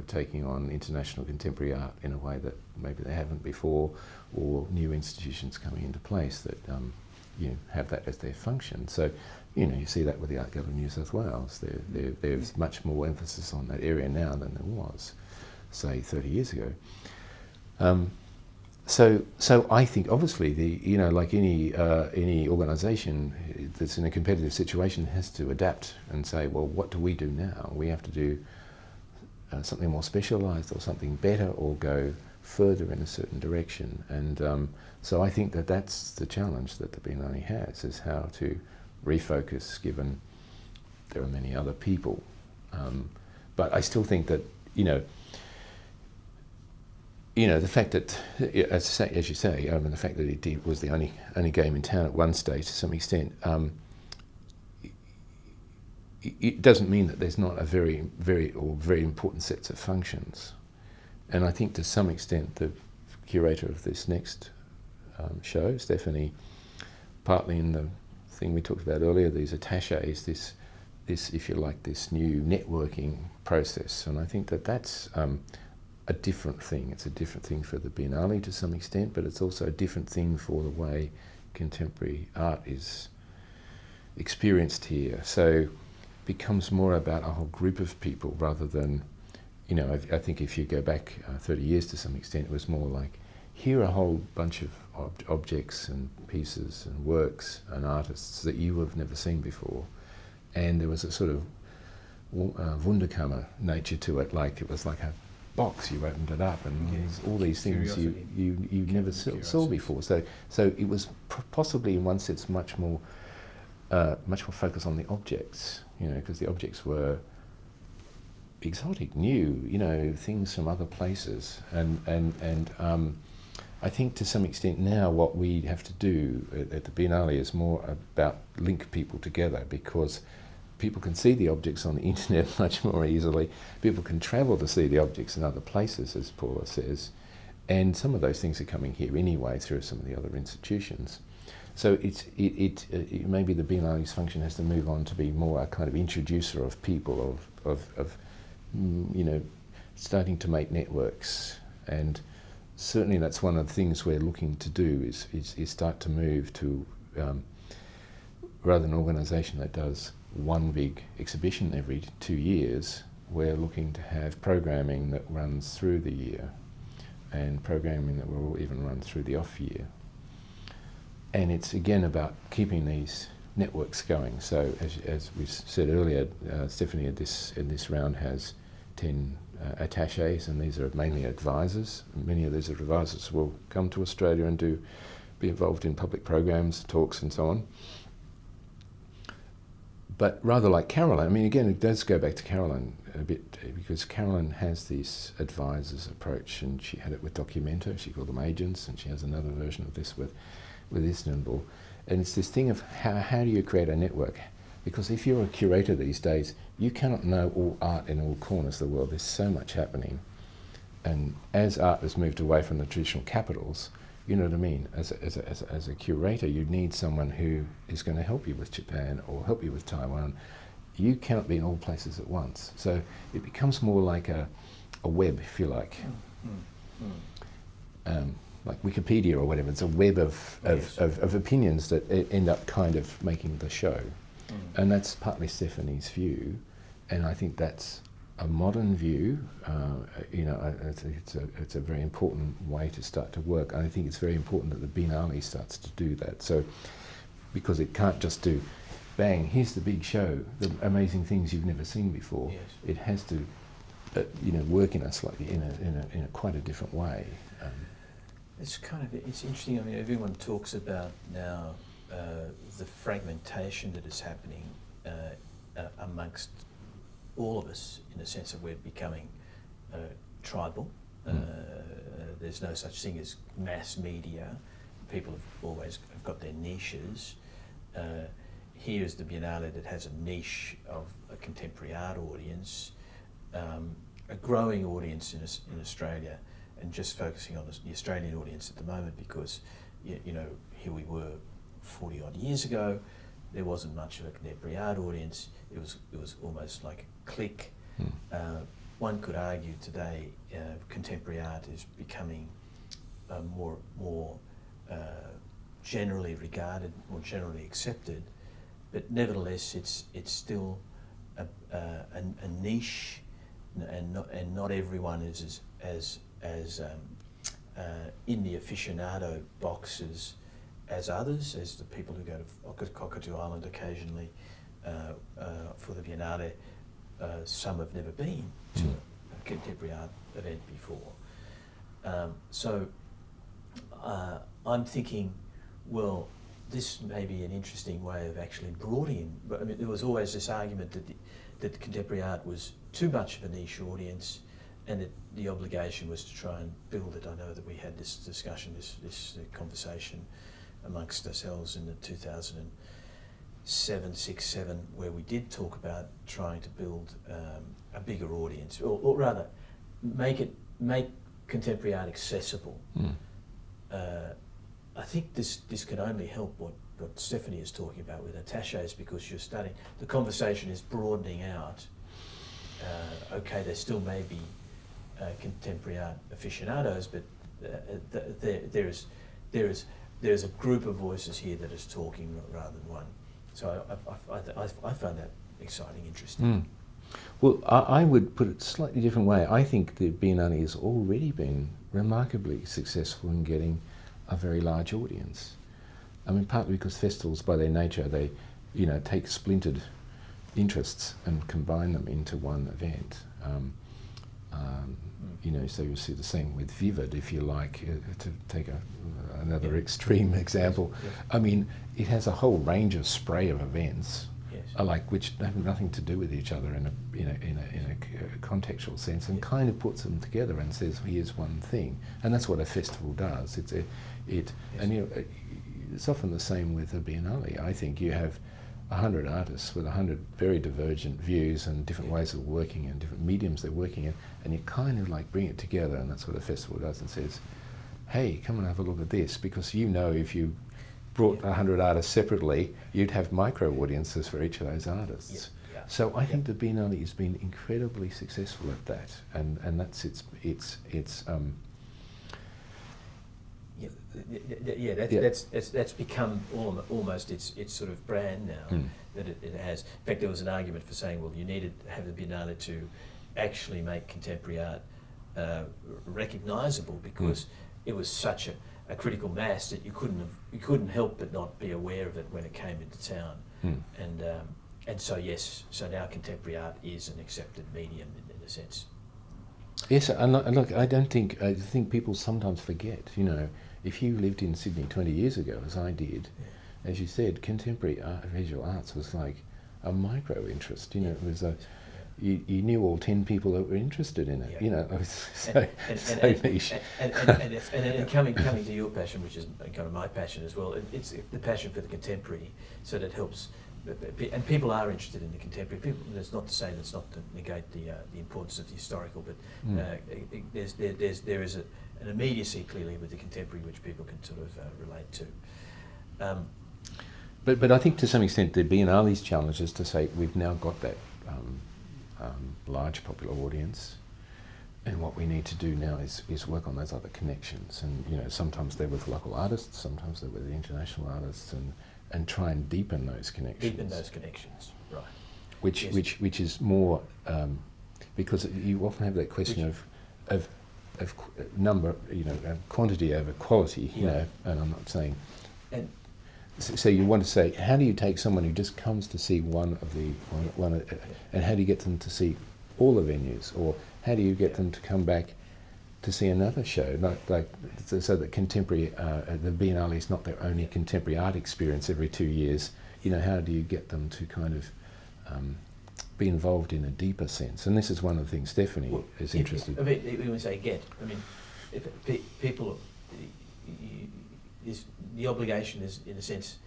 taking on international contemporary art in a way that maybe they haven't before, or new institutions coming into place that have that as their function. So you see that with the Art Gallery of New South Wales. There's much more emphasis on that area now than there was, say, 30 years ago. So I think obviously like any organisation that's in a competitive situation has to adapt and say, well, what do we do now? We have to do something more specialised or something better or go further in a certain direction. And so I think that's the challenge that the Biennale has, is how to refocus given there are many other people. But I still think that, the fact that, as you say, the fact that it was the only game in town at one stage to some extent, it doesn't mean that there's not a very important sets of functions. And I think to some extent the curator of this next show, Stephanie, partly in the thing we talked about earlier, these attaches, this if you like, this new networking process. And I think that's a different thing. It's a different thing for the Biennale to some extent, but it's also a different thing for the way contemporary art is experienced here. So it becomes more about a whole group of people rather than, I think if you go back 30 years to some extent, it was more like, here are a whole bunch of objects and pieces and works and artists that you have never seen before. And there was a sort of Wunderkammer nature to it, like it was like a box, you opened it up and there's all these things you never saw before. So it was possibly in one sense much more focused on the objects, because the objects were exotic, new, things from other places. And I think to some extent now what we have to do at the Biennale is more about link people together, because people can see the objects on the internet much more easily. People can travel to see the objects in other places, as Paula says, and some of those things are coming here anyway through some of the other institutions. So it maybe the Biennale's function has to move on to be more a kind of introducer of people, of starting to make networks. And certainly that's one of the things we're looking to do is start to move to, rather than an organisation that does one big exhibition every 2 years, we're looking to have programming that runs through the year and programming that will even run through the off year. And it's again about keeping these networks going. So as we said earlier, Stephanie in this round has 10 attaches, and these are mainly advisors. Many of these advisors will come to Australia and be involved in public programs, talks and so on. But rather like Caroline, I mean, again, it does go back to Caroline a bit, because Caroline has this advisors approach, and she had it with Documento. She called them agents, and she has another version of this with Istanbul. And it's this thing of how do you create a network? Because if you're a curator these days, you cannot know all art in all corners of the world. There's so much happening. And as art has moved away from the traditional capitals, you know what I mean? As a curator, you need someone who is going to help you with Japan or help you with Taiwan. You cannot be in all places at once. So it becomes more like a web, if you like. Like Wikipedia or whatever. It's a web of opinions that end up kind of making the show. And that's partly Stephanie's view, and I think that's a modern view. You know, it's a very important way to start to work. And I think it's very important that the Biennale starts to do that. So, because it can't just do, bang, here's the big show, the amazing things you've never seen before. Yes. It has to, you know, work in a slightly in a quite a different way. It's interesting. I mean, everyone talks about now the fragmentation that is happening amongst all of us, in the sense that we're becoming tribal. There's no such thing as mass media. People have got their niches. Here is the Biennale that has a niche of a contemporary art audience, a growing audience in Australia, and just focusing on the Australian audience at the moment, because you know, here we were 40 odd years ago, there wasn't much of a contemporary art audience. It was almost like a clique. One could argue today contemporary art is becoming more generally regarded, more generally accepted, but nevertheless it's still a niche, and not everyone is as in the aficionado boxes as others, as the people who go to Cockatoo Island occasionally for the Biennale. Some have never been to a contemporary art event before. So I'm thinking, well, this may be an interesting way of actually broadening. But I mean, there was always this argument that contemporary art was too much of a niche audience, and that the obligation was to try and build it. I know that we had this discussion, this conversation amongst ourselves in the 2007, 6, 7, where we did talk about trying to build a bigger audience, or rather, make contemporary art accessible. I think this can only help what Stephanie is talking about with attaches, because you're starting, the conversation is broadening out. Okay, there still may be contemporary art aficionados, but there's a group of voices here that is talking rather than one. So I found that exciting, interesting. Well, I would put it a slightly different way. I think the Biennale has already been remarkably successful in getting a very large audience. I mean, partly because festivals, by their nature, they, you know, take splintered interests and combine them into one event. You know, so you'll see the same with Vivid, if you like, to take another extreme example. Yes. I mean, it has a whole range of spray of events, Yes. like which have nothing to do with each other in a contextual sense, and kind of puts them together and says, here's one thing, and that's what a festival does. And you know, it's often the same with a Biennale. I think you have 100 artists with 100 very divergent views and different ways of working and different mediums they're working in, and you kind of like bring it together, and that's what a festival does, and says, hey, come and have a look at this, because you know if you brought 100 artists separately, you'd have micro audiences for each of those artists. Yeah. So I think the Biennale has been incredibly successful at that, and that's its that's become almost its sort of brand now, that it has. In fact, there was an argument for saying, well, you needed to have the Biennale to actually make contemporary art recognisable, because it was such a critical mass that you couldn't help but not be aware of it when it came into town. And so yes, so now contemporary art is an accepted medium in a sense. Yes, and look, I think people sometimes forget, you know, if you lived in Sydney 20 years ago, as I did, as you said, contemporary visual arts was like a micro interest, you know, it was you knew all 10 people that were interested in it, you know, it was so niche. And coming to your passion, which is kind of my passion as well, it's the passion for the contemporary, so that helps. And people are interested in the contemporary. People, that's not to say that's not to negate the importance of the historical, but there is an immediacy clearly with the contemporary which people can sort of relate to. But I think to some extent the Biennale's challenge is to say we've now got that large popular audience, and what we need to do now is work on those other connections. And you know, sometimes they're with local artists, sometimes they're with international artists, and try and deepen those connections. Deepen those connections, right. Which is more, because you often have that question of number, you know, quantity over quality, you know, and I'm not saying... So you want to say, how do you take someone who just comes to see one and how do you get them to see all the venues, or how do you get them to come back to see another show, so that contemporary, the Biennale is not their only contemporary art experience every 2 years. You know, how do you get them to kind of be involved in a deeper sense? And this is one of the things Stephanie is interested in. I mean, when we say get, I mean, if people, the obligation is, in a sense,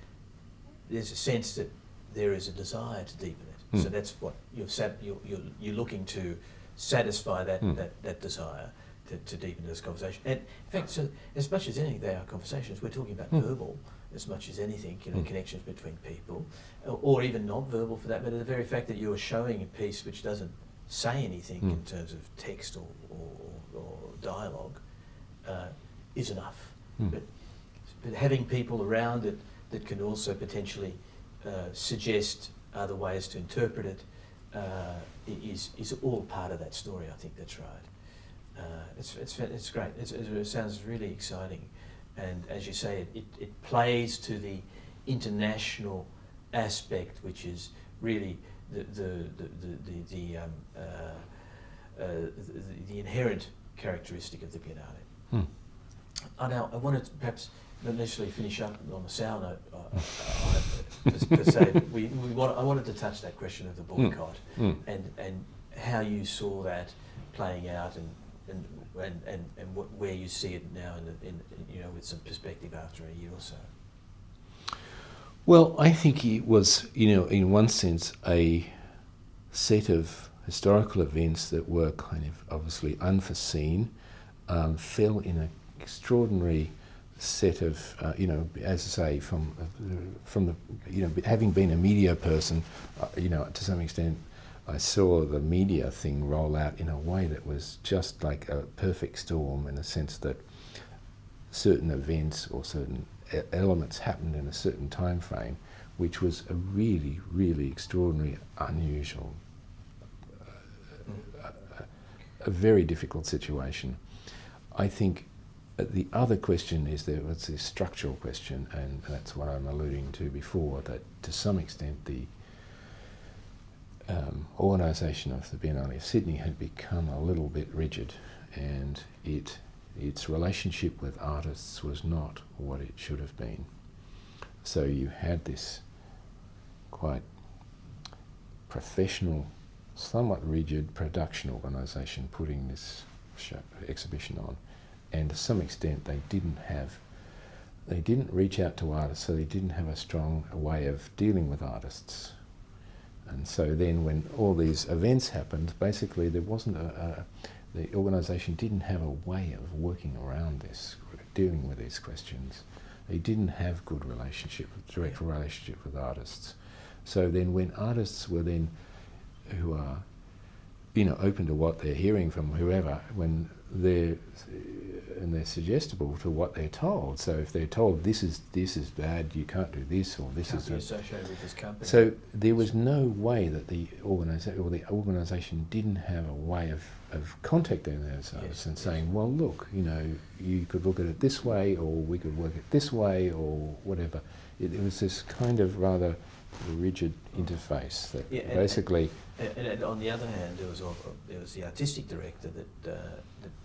there's a sense that there is a desire to deepen it. So that's what you're looking to satisfy that desire. To deepen this conversation. And in fact, so as much as anything, they are conversations. We're talking about verbal as much as anything, you know, connections between people, or even non-verbal for that matter. The very fact that you're showing a piece which doesn't say anything in terms of text or dialogue is enough. But having people around it that can also potentially suggest other ways to interpret it is all part of that story. I think that's right. It's great. It sounds really exciting, and as you say, it plays to the international aspect, which is really the inherent characteristic of the Biennale. Now, I wanted to perhaps not necessarily finish up on a sour note per se. I wanted to touch that question of the boycott and how you saw that playing out, and where you see it now, in you know, with some perspective after a year or so. Well, I think it was, you know, in one sense, a set of historical events that were kind of obviously unforeseen, fell in an extraordinary set of, you know, as I say, from the, you know, having been a media person, you know, to some extent, I saw the media thing roll out in a way that was just like a perfect storm, in the sense that certain events or certain elements happened in a certain time frame, which was a really, really extraordinary, unusual, a very difficult situation. I think the other question is, there was this structural question, and that's what I'm alluding to before, that to some extent the organisation of the Biennale of Sydney had become a little bit rigid, and its relationship with artists was not what it should have been. So you had this quite professional, somewhat rigid production organisation putting this exhibition on, and to some extent they didn't reach out to artists, so they didn't have a strong way of dealing with artists. And so then when all these events happened, basically there wasn't the organisation didn't have a way of working around this, dealing with these questions. They didn't have good direct relationship with artists. So then when artists were then, who are, you know, open to what they're hearing from whoever, when they're they're suggestible to what they're told. So if they're told this is bad, you can't do this, or this Can't is be associated with this company. so there was no way that the organisation didn't have a way of contacting those artists and saying, well, look, you know, you could look at it this way, or we could work it this way, or whatever. It was this kind of rather rigid interface that basically. And on the other hand, there was the artistic director that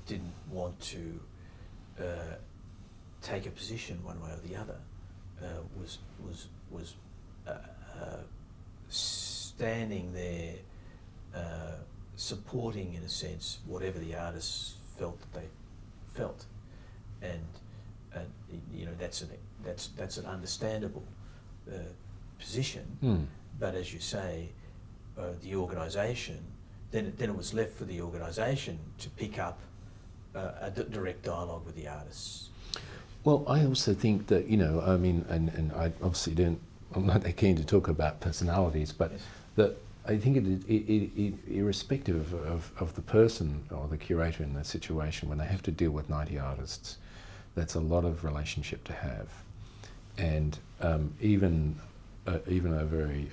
didn't want to take a position one way or the other. Was standing there, supporting in a sense whatever the artists felt that they felt, and you know, that's an understandable position. But as you say, the organisation, then it was left for the organisation to pick up a direct dialogue with the artists. Well, I also think that, you know, I mean, and I obviously I'm not that keen to talk about personalities, but Yes. that I think it irrespective of the person or the curator in that situation, when they have to deal with 90 artists, that's a lot of relationship to have. And even a very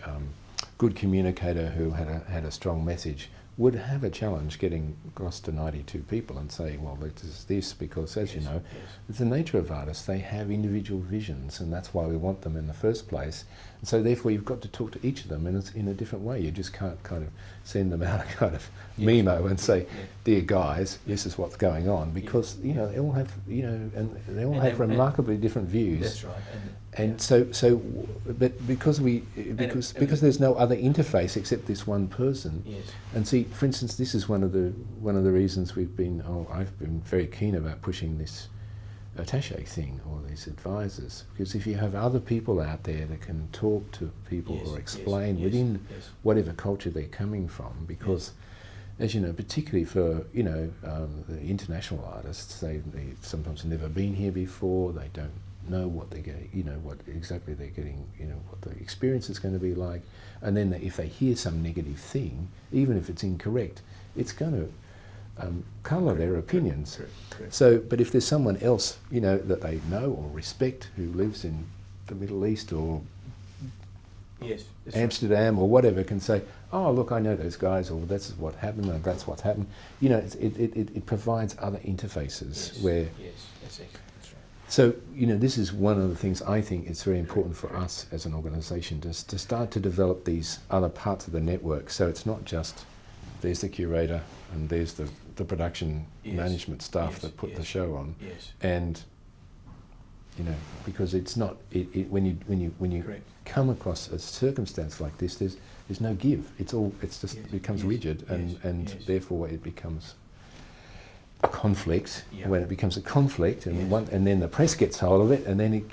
good communicator who had a strong message would have a challenge getting across to 92 people and saying, well, this is this, because as you know, it's the nature of artists, they have individual visions, and that's why we want them in the first place. And so therefore you've got to talk to each of them in a different way. You just can't kind of send them out a kind of memo and say, dear guys, this is what's going on, because you know, they all have, you know, and they all have remarkably different views. That's right. And but because there's no other interface except this one person. Yes. And see, for instance, this is one of the reasons I've been very keen about pushing this attaché thing, or these advisors, because if you have other people out there that can talk to people or explain within whatever culture they're coming from, because as you know, particularly for, you know, the international artists, they sometimes have never been here before, they don't know what they're getting, you know, what exactly they're getting, you know, what the experience is going to be like, and then if they hear some negative thing, even if it's incorrect, it's going to colour their opinions. Correct. So, but if there's someone else, you know, that they know or respect who lives in the Middle East or Amsterdam or whatever, can say, oh, look, I know those guys, or that's what happened, or that's what's happened. You know, it provides other interfaces where. Yes, that's it. So, you know, this is one of the things I think it's very important for us as an organisation to start to develop these other parts of the network. So it's not just there's the curator and there's the production management staff that put the show on. Yes. And, you know, because it's not, when you come across a circumstance like this, there's no give. It just becomes rigid, and therefore it becomes a conflict. When it becomes a conflict, and then the press gets hold of it, and then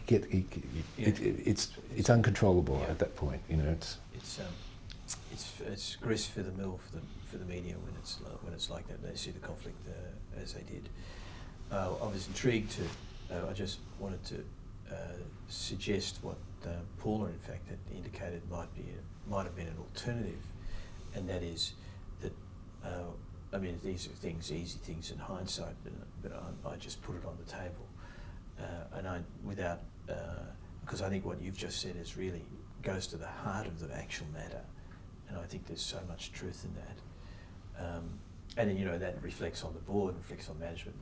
it's uncontrollable at that point. You know, it's grist for the mill for the media when it's like that. They see the conflict as they did. I was intrigued to. I just wanted to suggest what Paula, in fact, had indicated might have been an alternative, and that is that. I mean, these are easy things in hindsight, but I just put it on the table, because I think what you've just said is really goes to the heart of the actual matter, and I think there's so much truth in that, and you know, that reflects on the board, reflects on management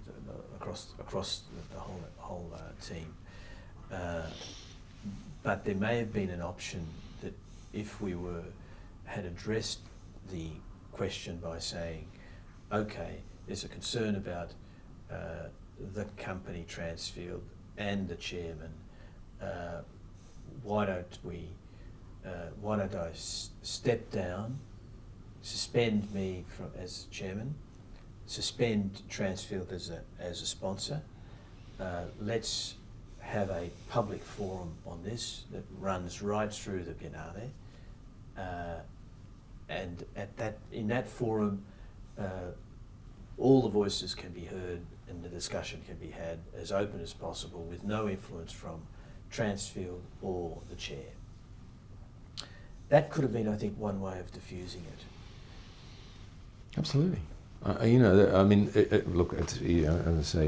across the whole team, but there may have been an option that if we had addressed the question by saying, okay, there's a concern about the company Transfield and the chairman. Why don't I step down, suspend me as chairman, suspend Transfield as a sponsor. Let's have a public forum on this that runs right through the Biennale, and in that forum, all the voices can be heard and the discussion can be had as open as possible, with no influence from Transfield or the chair. That could have been, I think, one way of diffusing it. Absolutely. I mean, look, it's, as I say,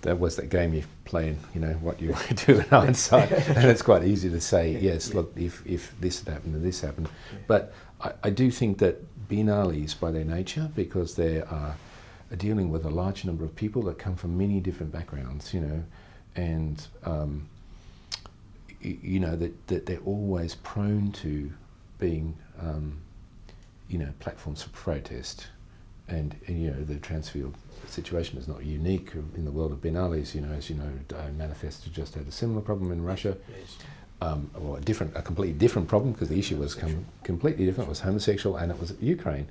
that was that game you play in, what you do in hindsight, and it's quite easy to say, yes, look, if this had happened and this happened. But I do think that biennales, by their nature, because they are dealing with a large number of people that come from many different backgrounds, and that they're always prone to being, platforms for protest. And the Transfield situation is not unique in the world of biennales. As you know, Manifesto just had a similar problem in Russia. Yes. Or a completely different problem, because the issue was completely different. It was homosexual, and it was Ukraine.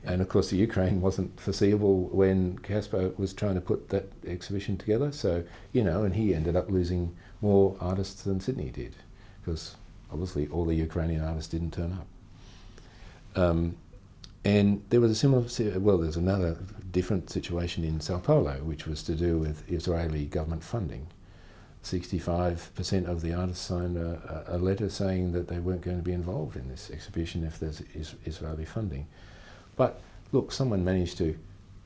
And of course, the Ukraine wasn't foreseeable when Caspar was trying to put that exhibition together. So, and he ended up losing more artists than Sydney did, because obviously all the Ukrainian artists didn't turn up. And there was there's another different situation in Sao Paulo, which was to do with Israeli government funding. 65% of the artists signed a letter saying that they weren't going to be involved in this exhibition if there's Israeli funding. But look, someone managed to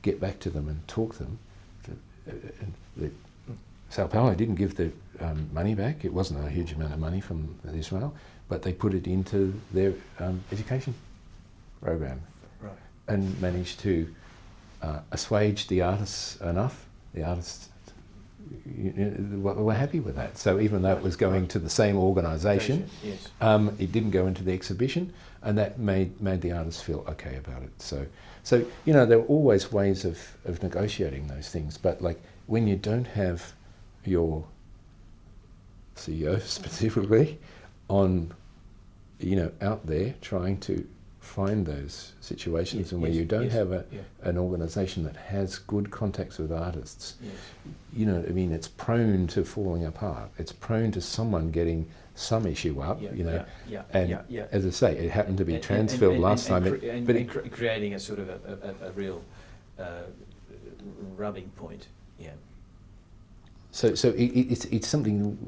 get back to them and talk them. Sao Paulo didn't give the money back. It wasn't a huge amount of money from Israel, but they put it into their education program. Right. And managed to assuage the artists enough. The artists were happy with that. So even though it was going to the same organisation, yes. It didn't go into the exhibition, and that made the artists feel okay about it. So there are always ways of negotiating those things. But like when you don't have your CEO specifically on, out there trying to find those situations, and where you don't have an organisation that has good contacts with artists, it's prone to falling apart. It's prone to someone getting some issue up, as I say, it happened to be Transfield last time. Creating a sort of a real rubbing point, So it's something,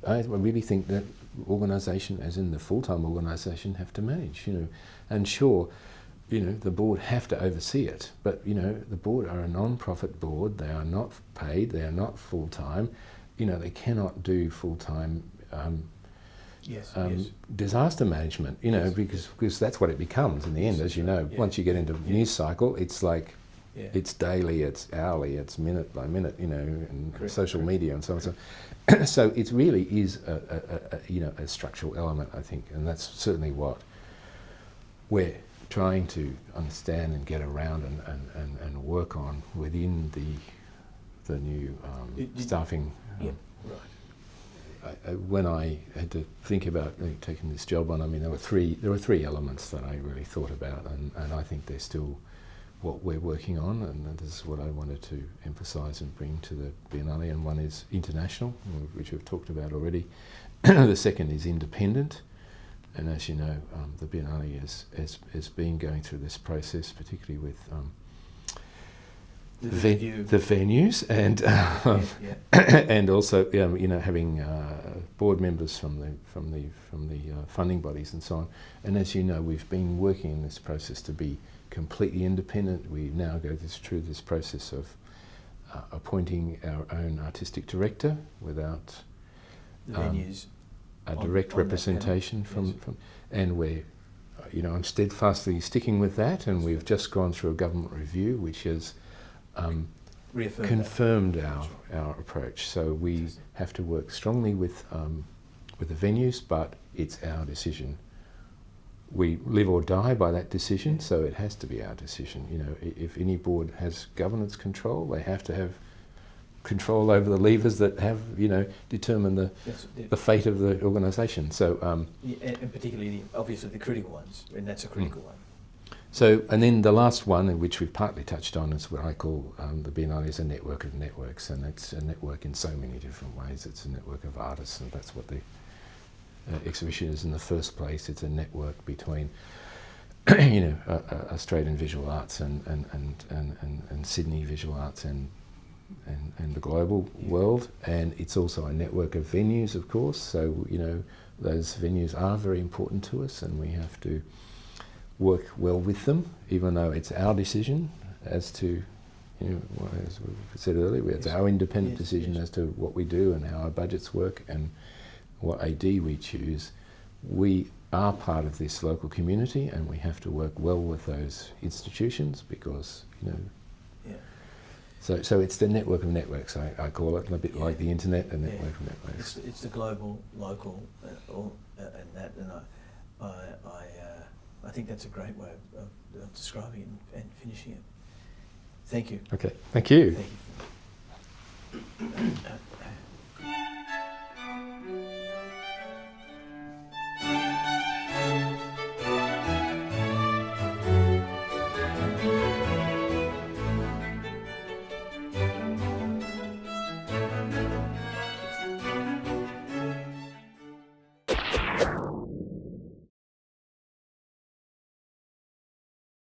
I really think that organisation, as in the full-time organisation, have to manage, and sure, the board have to oversee it, but the board are a non-profit board. They are not paid. They are not full-time. They cannot do full-time disaster management. Because that's what it becomes in the end, as you know. Once you get into news cycle, it's like. Yeah. It's daily, it's hourly, it's minute by minute, and social media and so on. So it really is a structural element, I think, and that's certainly what we're trying to understand and get around and work on within the new staffing. When I had to think about taking this job on, there were three elements that I really thought about, and I think they're still what we're working on, and this is what I wanted to emphasise and bring to the Biennale. And one is international, which we've talked about already. The second is independent, and as you know, the Biennale has been going through this process, particularly with the venues, and and also having board members from the funding bodies and so on. And as you know, we've been working in this process to be completely independent. We now go through this process of appointing our own artistic director without a direct representation from, and we're, I'm steadfastly sticking with that, and we've just gone through a government review which has confirmed our approach. So we have to work strongly with the venues, but it's our decision. We live or die by that decision, so it has to be our decision. If any board has governance control, they have to have control over the levers that have, determine the fate of the organisation. So, and particularly, obviously, the critical ones, and that's a critical one. So, and then the last one, which we've partly touched on, is what I call the Biennale is a network of networks, and it's a network in so many different ways. It's a network of artists, and that's what the exhibition is in the first place. It's a network between, Australian visual arts and Sydney visual arts and the global world, and it's also a network of venues, of course. So those venues are very important to us, and we have to work well with them, even though it's our decision. as to, as we said earlier, it's our independent decision as to what we do and how our budgets work and what AD we choose. We are part of this local community, and we have to work well with those institutions because, So it's the network of networks, I call it, a bit like the internet, a network of networks. It's the global, local, and that, and I think that's a great way of describing it and finishing it. Thank you. Okay, thank you. Thank you.